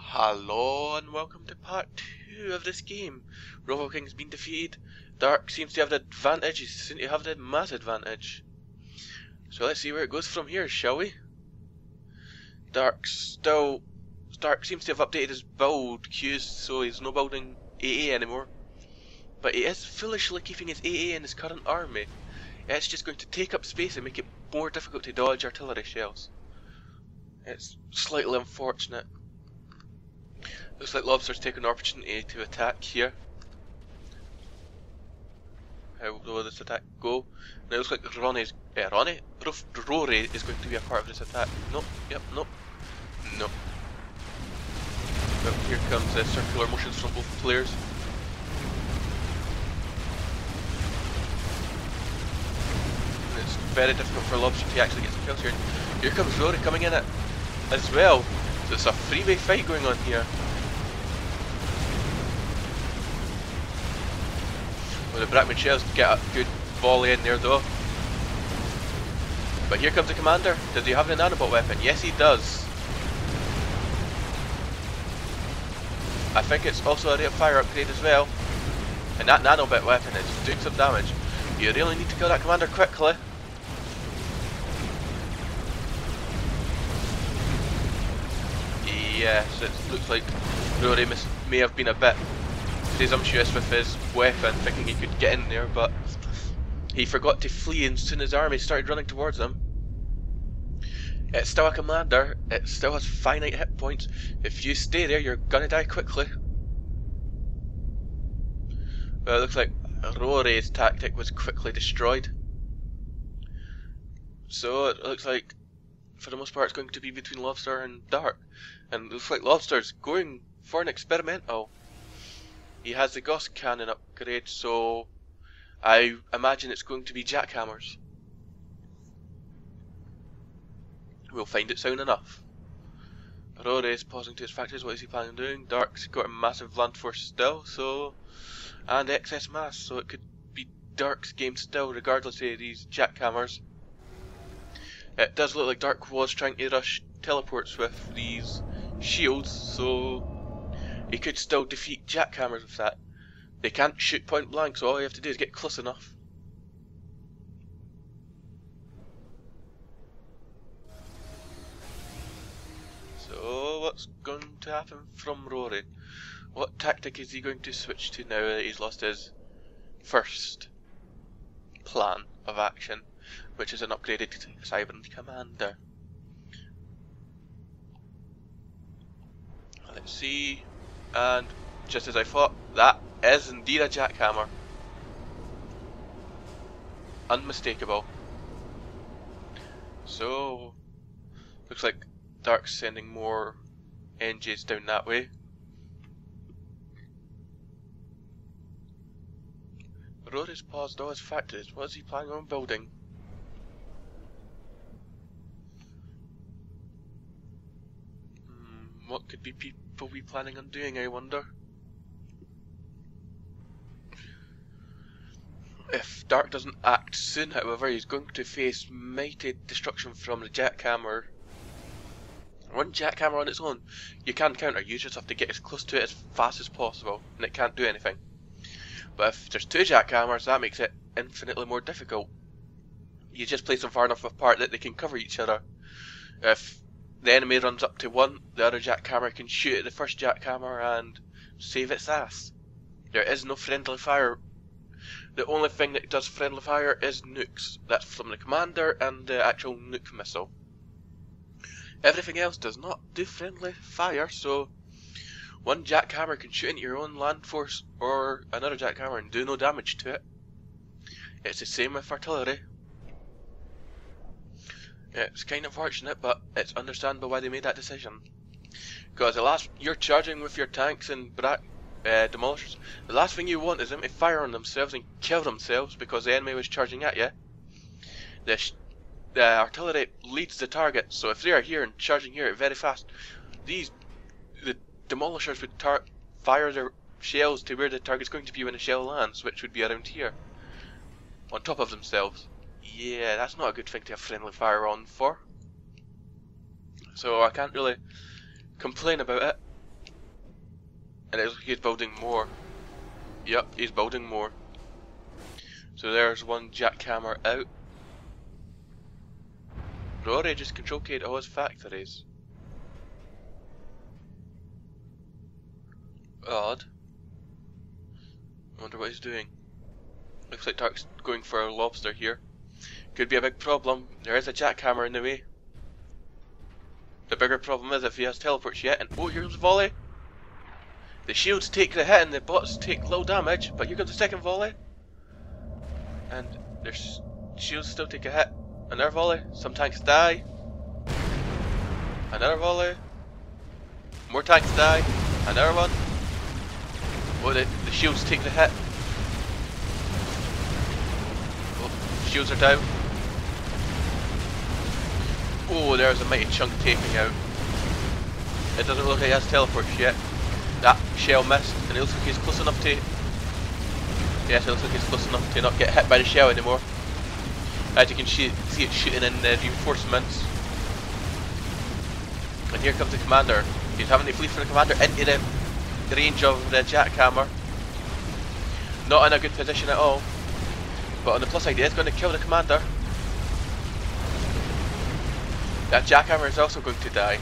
Hello and welcome to part 2 of this game. Robo King's been defeated. Dark seems to have the advantage, he seems to have the mass advantage. So let's see where it goes from here, shall we? Dark seems to have updated his build queues, so he's no building AA anymore. But he is foolishly keeping his AA in his current army. It's just going to take up space and make it more difficult to dodge artillery shells. It's slightly unfortunate. Looks like Lobster's taking an opportunity to attack here. How will this attack go? Now it looks like Rory is going to be a part of this attack. Nope, yep, nope, nope. Well, here comes the circular motions from both players. And it's very difficult for Lobster to actually get some kills here. Here comes Rory coming in as well. So it's a three-way fight going on here. Well, the Brackman shells get a good volley in there though. But here comes the commander. Does he have a nanobot weapon? Yes, he does. I think it's also a rate of fire upgrade as well. And that nanobot weapon is doing some damage. You really need to kill that commander quickly. Yes, it looks like Rory may have been a bit presumptuous with his weapon, thinking he could get in there, but he forgot to flee as soon as his army started running towards him. It's still a commander, it still has finite hit points. If you stay there, you're gonna die quickly. Well, it looks like Rory's tactic was quickly destroyed. So it looks like, for the most part, it's going to be between Lobster and Dark. And it looks like Lobster's going for an experimental. He has the Gauss cannon upgrade, so I imagine it's going to be jackhammers. We'll find it soon enough. Rory is pausing to his factories. What is he planning on doing? Dark's got a massive land force still, so, and excess mass, so it could be Dark's game still, regardless of these jackhammers. It does look like Dark was trying to rush teleports with these shields, so he could still defeat jackhammers with that. They can't shoot point blank, so all you have to do is get close enough. So what's going to happen from Rory? What tactic is he going to switch to now that he's lost his first plan of action, which is an upgraded Cybern Commander? Let's see. And just as I thought, that is indeed a jackhammer. Unmistakable. So, looks like Dark's sending more NJs down that way. Rory's paused all his factories. What is he planning on building? What could people be planning on doing, I wonder? If Dark doesn't act soon, however, he's going to face mighty destruction from the jackhammer. One jackhammer on its own, you can counter, you just have to get as close to it as fast as possible, and it can't do anything. But if there's two jackhammers, that makes it infinitely more difficult. You just place them far enough apart that they can cover each other. If the enemy runs up to one, the other jackhammer can shoot at the first jackhammer and save its ass. There is no friendly fire. The only thing that does friendly fire is nukes. That's from the commander and the actual nuke missile. Everything else does not do friendly fire, so one jackhammer can shoot into your own land force or another jackhammer and do no damage to it. It's the same with artillery. It's kind of unfortunate, but it's understandable why they made that decision. Because you're charging with your tanks and demolishers. The last thing you want is them to fire on themselves and kill themselves because the enemy was charging at you. The artillery leads the target, so if they are here and charging here very fast, the demolishers would fire their shells to where the target's going to be when the shell lands, which would be around here, on top of themselves. Yeah, that's not a good thing to have friendly fire on for. So I can't really complain about it. And it looks like he's building more. Yep, he's building more. So there's one jackhammer out. Rory just control keyed all his factories. Odd. I wonder what he's doing. Looks like Dark's going for a lobster here. Could be a big problem. There is a jackhammer in the way. The bigger problem is if he has teleports yet, and oh, here's a volley. The shields take the hit and the bots take low damage, but here comes the second volley. And their shields still take a hit. Another volley. Some tanks die. Another volley. More tanks die. Another one. Oh, the shields take the hit. Oh, shields are down. Oh, there's a mighty chunk taking out. It doesn't look like he has teleports yet. That shell missed, and it looks like he's close enough to... Yes, it looks like he's close enough to not get hit by the shell anymore. As you can see it shooting in the reinforcements. And here comes the commander. He's having to flee from the commander into the range of the jackhammer. Not in a good position at all. But on the plus side, he is going to kill the commander. That jackhammer is also going to die.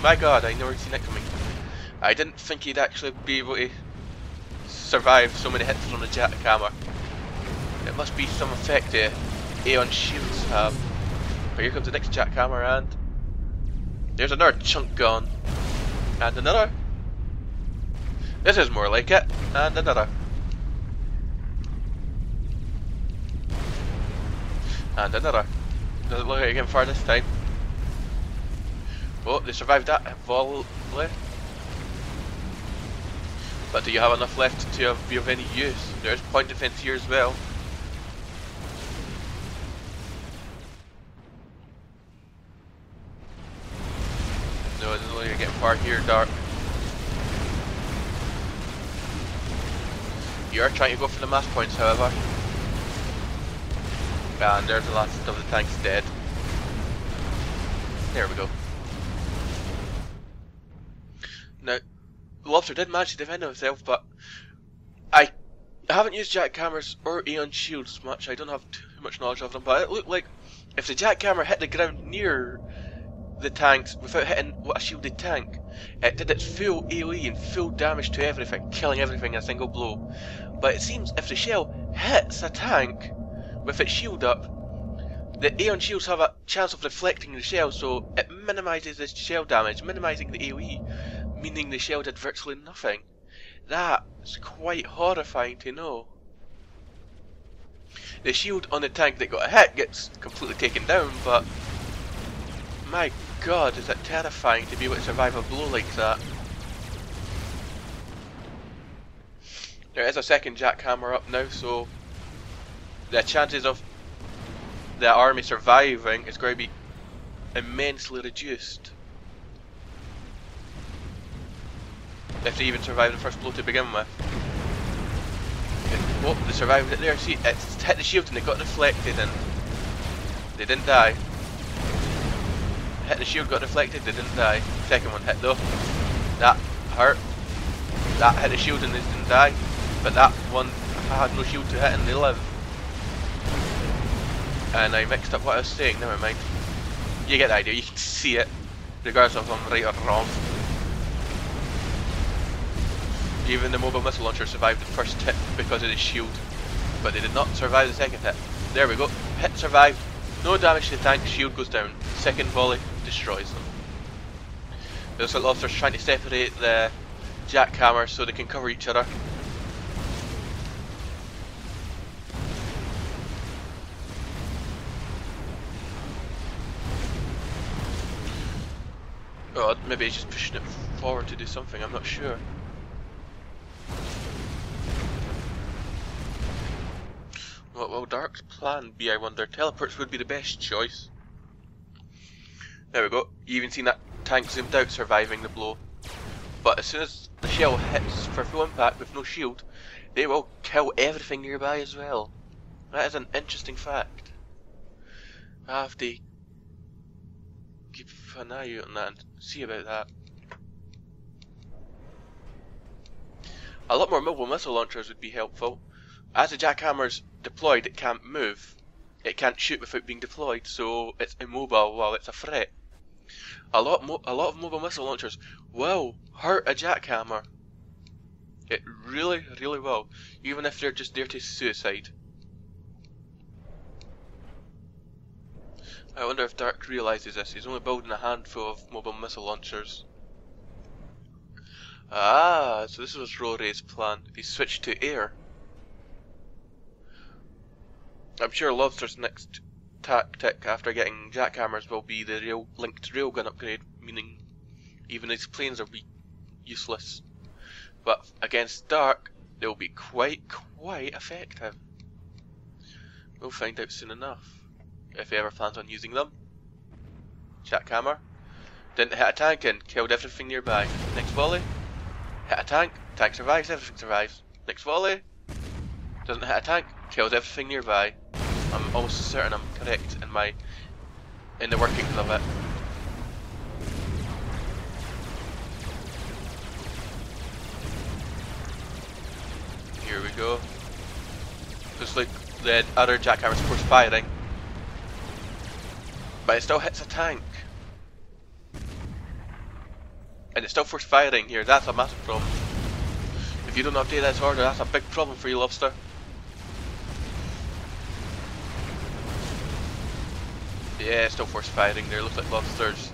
My god, I never seen it coming. I didn't think he'd actually be able to survive so many hits from the jackhammer. It must be some effect Aeon shields have. But here comes the next jackhammer, and there's another chunk gone. And another. This is more like it. And another. And another. Doesn't look like getting far this time. Oh, they survived that volley. But do you have enough left to be of any use? There's point defense here as well. No, it doesn't look like you're getting far here, Dark. You are trying to go for the mass points, however. And there's the last of the tanks dead. There we go. Now, the lobster did manage to defend himself, but I haven't used jackhammers or Aeon shields much. I don't have too much knowledge of them, but it looked like if the jackhammer hit the ground near the tanks without hitting a shielded tank, it did its full AoE and full damage to everything, killing everything in a single blow. But it seems if the shell hits a tank with its shield up, the Aeon shields have a chance of deflecting the shell, so it minimises the shell damage, minimising the AoE, meaning the shell did virtually nothing. That's quite horrifying to know. The shield on the tank that got a hit gets completely taken down, but my god, is it terrifying to be able to survive a blow like that. There is a second jackhammer up now, so the chances of the army surviving is going to be immensely reduced. If they even survive the first blow to begin with. Oh, they survived it there. See, it hit the shield and it got deflected and they didn't die. Hit the shield, got deflected, they didn't die. Second one hit though. That hurt. That hit the shield and they didn't die. But that one had no shield to hit and they live. And I mixed up what I was saying, never mind. You get the idea, you can see it, regardless of if I'm right or wrong. Even the mobile missile launcher survived the first hit because of the shield, but they did not survive the second hit. There we go, hit survived, no damage to the tank, shield goes down, second volley destroys them. It looks like Lobster's trying to separate the jackhammer so they can cover each other. Oh, maybe he's just pushing it forward to do something, I'm not sure. What will Dark's plan be, I wonder? Teleports would be the best choice. There we go, you even seen that tank zoomed out surviving the blow. But as soon as the shell hits for full impact with no shield, they will kill everything nearby as well. That is an interesting fact. I have to keep an eye out on that and see about that. A lot more mobile missile launchers would be helpful. As the jackhammer's deployed, it can't move. It can't shoot without being deployed, so it's immobile while it's a threat. A lot of mobile missile launchers will hurt a jackhammer. It really, really will, even if they're just there to suicide. I wonder if Dark realises this. He's only building a handful of mobile missile launchers. Ah, so this was Rory's plan. He switched to air. I'm sure Lobster's next tactic after getting jackhammers will be the linked railgun upgrade, meaning even his planes will be useless. But against Dark, they'll be quite effective. We'll find out soon enough, if he ever plans on using them. Jackhammer. Didn't hit a tank and killed everything nearby. Next volley. Hit a tank. Tank survives, everything survives. Next volley. Doesn't hit a tank, kills everything nearby. I'm almost certain I'm correct in the workings of it. Here we go. Looks like the other jackhammer's force firing, but it still hits a tank. And it's still force firing here. That's a massive problem. If you don't update this order, that's a big problem for you, Lobster. Yeah, still force firing there. Looks like Lobster's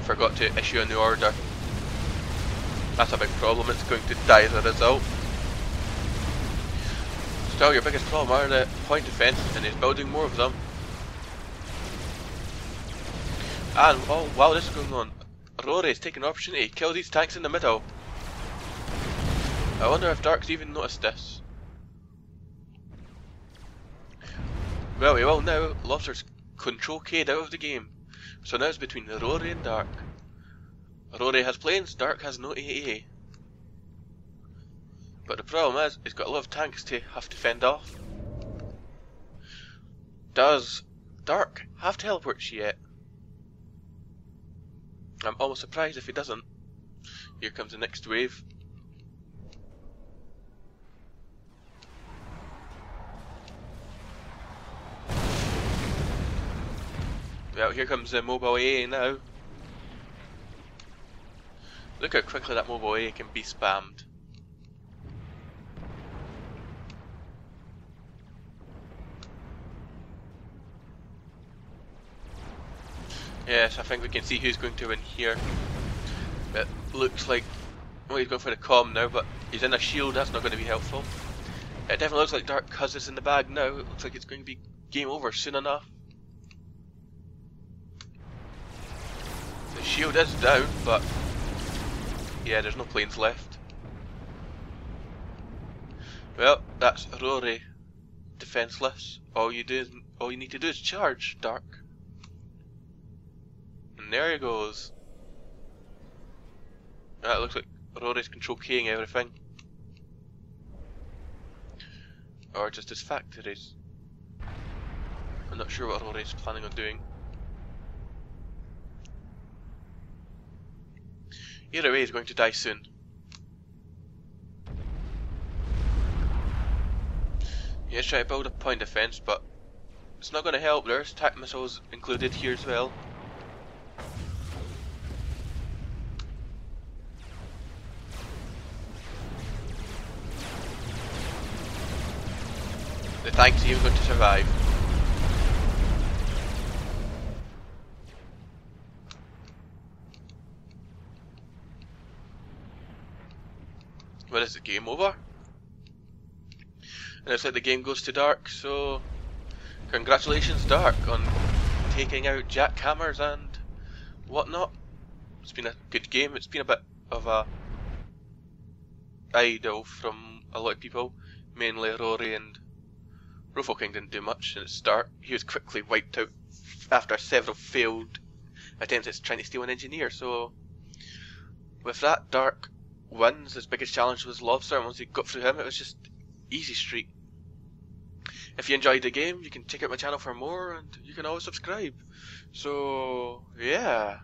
forgot to issue a new order. That's a big problem. It's going to die as a result. Still, your biggest problem are the point defense, and he's building more of them. And oh, while this is going on, Rory's taking an opportunity to kill these tanks in the middle. I wonder if Dark's even noticed this. Well, we will now. Lobster's control K'd out of the game, so now it's between Rory and Dark. Rory has planes, Dark has no AA. But the problem is, he's got a lot of tanks to have to fend off. Does Dark have teleports yet? I'm almost surprised if he doesn't. Here comes the next wave. Well, here comes the mobile AA now. Look how quickly that mobile AA can be spammed. Yes, I think we can see who's going to win here. It looks like, well, he's going for the comm now, but he's in a shield. That's not going to be helpful. It definitely looks like Dark has this in the bag now. It looks like it's going to be game over soon enough. The shield is down, but yeah, there's no planes left. Well, that's Rory defenseless. All you need to do is charge, Dark. And there he goes. That looks like Rory's control keying everything. Or just his factories. I'm not sure what Rory's planning on doing. Either way, he's going to die soon. He's trying to build a point defense, but it's not going to help. There's attack missiles included here as well. The tank's even going to survive. Well, is the game over? And it's like the game goes to Dark, so congratulations Dark on taking out jackhammers and whatnot. It's been a good game. It's been a bit of a idle from a lot of people, mainly Rory, and Rofoking didn't do much in its start. He was quickly wiped out after several failed attempts at trying to steal an engineer, so with that, Dark wins. His biggest challenge was Lobster, and once he got through him, it was just easy street. If you enjoyed the game, you can check out my channel for more, and you can always subscribe. So, yeah.